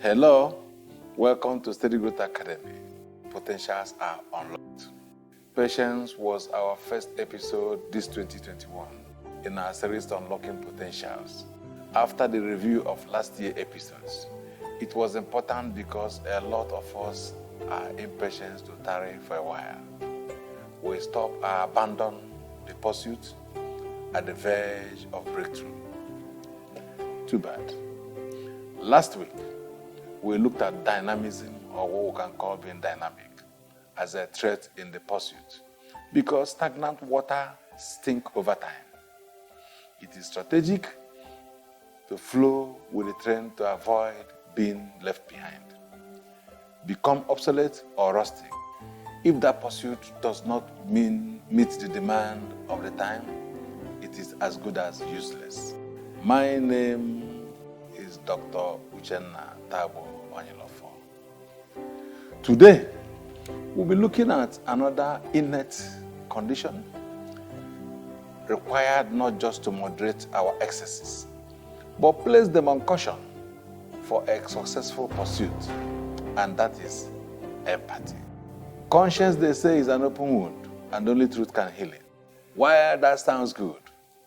Hello, welcome to Steady Growth Academy. Potentials are unlocked. Patience was our first episode this 2021 in our series on Unlocking Potentials. After the review of last year's episodes, it was important because a lot of us are impatient to tarry for a while. We stop or abandon the pursuit at the verge of breakthrough. Too bad. Last week, we looked at dynamism, or what we can call being dynamic, as a threat in the pursuit, because stagnant water stinks over time. It is strategic to flow with the trend to avoid being left behind, become obsolete or rusty. If that pursuit does not meet the demand of the time, it is as good as useless. My name is Dr. Uchenna Tabo Onyilofo. Today, we'll be looking at another innate condition required not just to moderate our excesses, but place them on caution for a successful pursuit, and that is empathy. Conscience, they say, is an open wound, and only truth can heal it. While that sounds good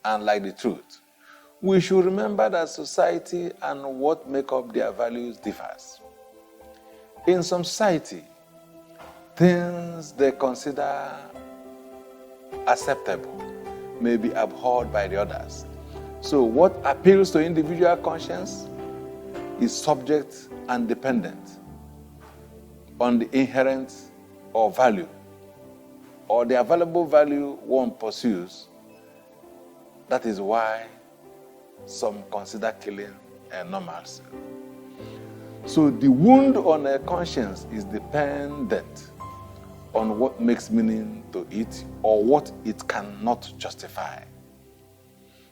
and like the truth, we should remember that society and what make up their values differs. In some society, things they consider acceptable may be abhorred by the others. So what appeals to individual conscience is subject and dependent on the inherent or value, or the available value one pursues. That is why some consider killing a normalcy. So the wound on a conscience is dependent on what makes meaning to it or what it cannot justify.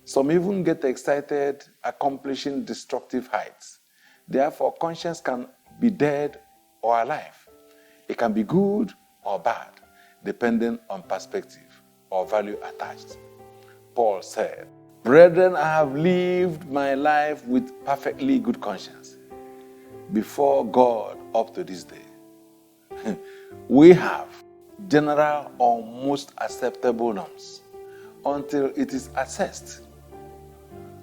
Some even get excited accomplishing destructive heights. Therefore, conscience can be dead or alive. It can be good or bad, depending on perspective or value attached. Paul said, "Brethren, I have lived my life with perfectly good conscience before God up to this day." We have general or most acceptable norms. Until it is assessed,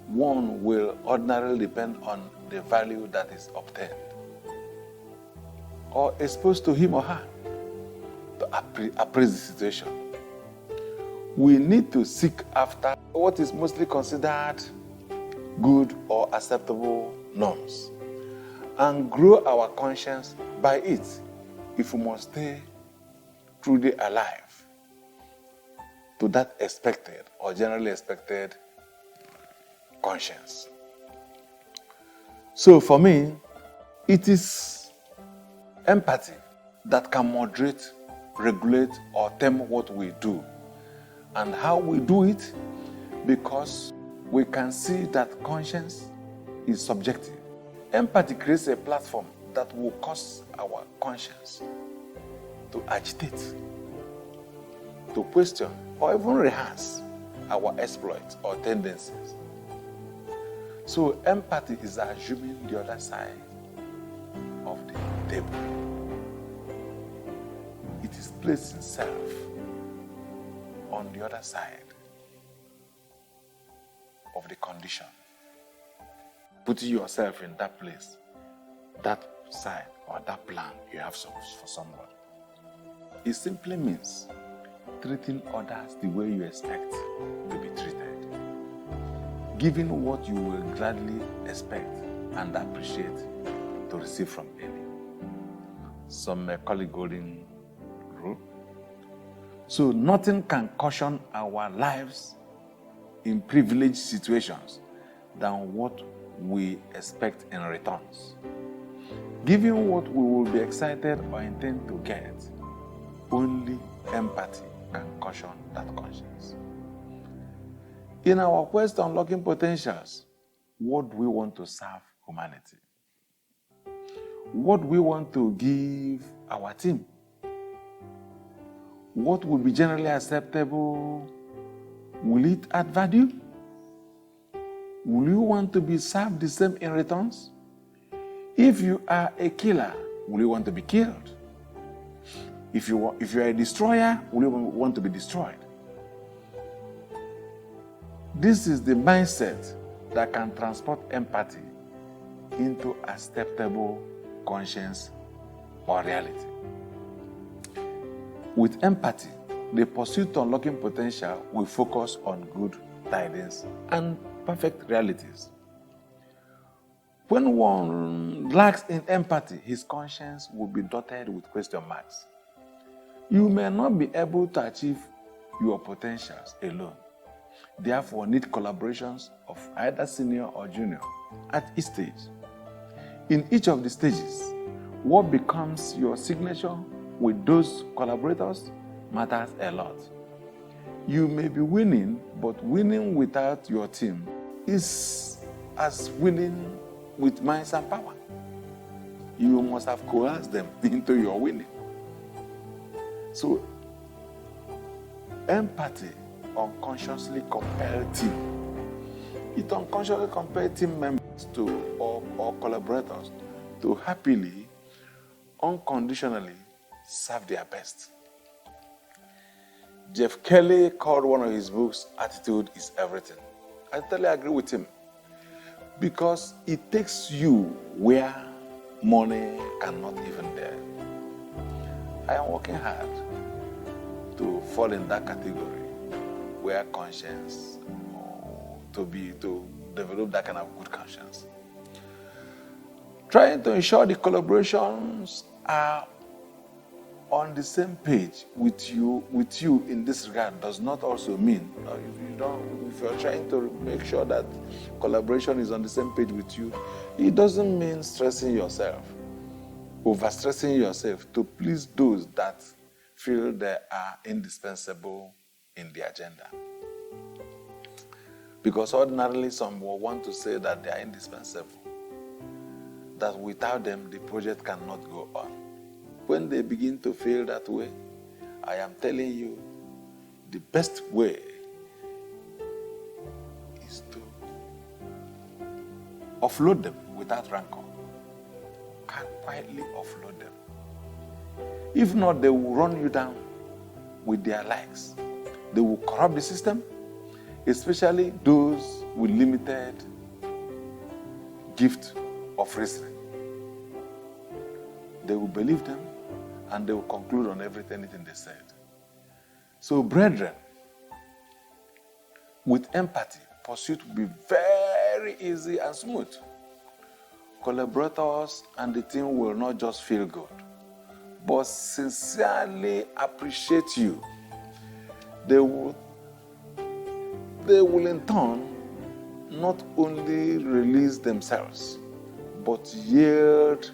one will ordinarily depend on the value that is obtained or exposed to him or her to appraise the situation. We need to seek after what is mostly considered good or acceptable norms and grow our conscience by it if we must stay truly alive to that expected or generally expected conscience. So for me, it is empathy that can moderate, regulate, or tame what we do. And how we do it, because we can see that conscience is subjective. Empathy creates a platform that will cause our conscience to agitate, to question, or even rehearse our exploits or tendencies. So empathy is assuming the other side of the table. It is placing self on the other side of the condition, putting yourself in that place, that side or that plan you have for somebody. It simply means treating others the way you expect to be treated, giving what you will gladly expect and appreciate to receive from any. Some may call it golden rule. So nothing can caution our lives in privileged situations than what we expect in returns. Giving what we will be excited or intend to get, only empathy can caution that conscience. In our quest to unlocking potentials, what do we want to serve humanity? What we want to give our team? What will be generally acceptable? Will it add value? Will you want to be served the same in returns? If you are a killer, will you want to be killed? If you are a destroyer, will you want to be destroyed? This is the mindset that can transport empathy into acceptable conscience or reality. With empathy, the pursuit of unlocking potential will focus on good tidings and perfect realities. When one lacks in empathy, his conscience will be dotted with question marks. You may not be able to achieve your potentials alone. Therefore, need collaborations of either senior or junior at each stage. In each of the stages, what becomes your signature with those collaborators matters a lot. You may be winning, but winning without your team is as winning with minds and power. You must have coerced them into your winning. So, empathy unconsciously compels team. It unconsciously compels team members or collaborators to happily, unconditionally serve their best. Jeff Kelly called one of his books, Attitude is Everything. I totally agree with him, because it takes you where money cannot even dare. I am working hard to fall in that category where conscience, to develop that kind of good conscience. Trying to ensure the collaborations are on the same page with you in this regard does not also mean, if you're trying to make sure that collaboration is on the same page with you, it doesn't mean stressing yourself, overstressing yourself to please those that feel they are indispensable in the agenda. Because ordinarily some will want to say that they are indispensable, that without them the project cannot go on. When they begin to feel that way, I am telling you, the best way is to offload them without rancor. Can quietly offload them. If not, they will run you down with their likes. They will corrupt the system, especially those with limited gift of reasoning. They will believe them, and they will conclude on anything they said. So, brethren, with empathy, pursuit will be very easy and smooth. Collaborators and the team will not just feel good, but sincerely appreciate you. They will in turn not only release themselves, but yield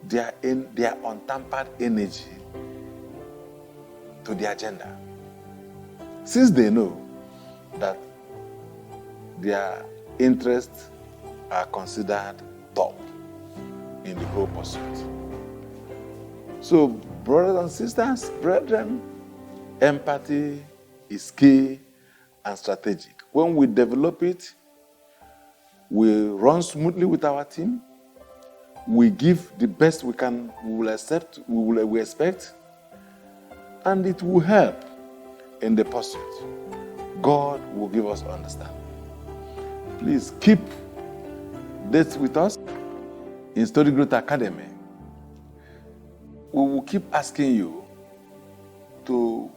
their untampered energy to the agenda, since they know that their interests are considered top in the whole pursuit. So, brothers and sisters, brethren, empathy is key and strategic. When we develop it, we run smoothly with our team. We give the best we can, we expect, and it will help in the pursuit. God will give us understanding. Please keep this with us in Story Growth Academy. We will keep asking you to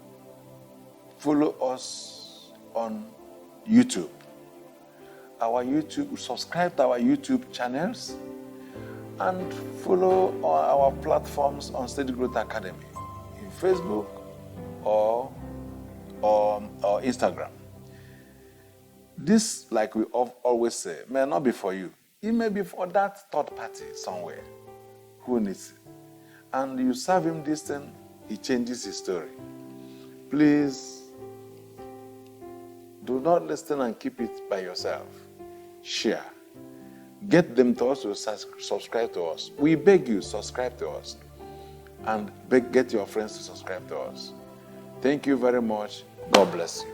follow us on YouTube. Subscribe to our YouTube channels, and follow our platforms on Steady Growth Academy in Facebook or Instagram. This, like we always say, may not be for you. It may be for that third party somewhere who needs it. And you serve him this thing, he changes his story. Please, do not listen and keep it by yourself. Share. Get them to also subscribe to us. We beg you, subscribe to us. And get your friends to subscribe to us. Thank you very much. God bless you.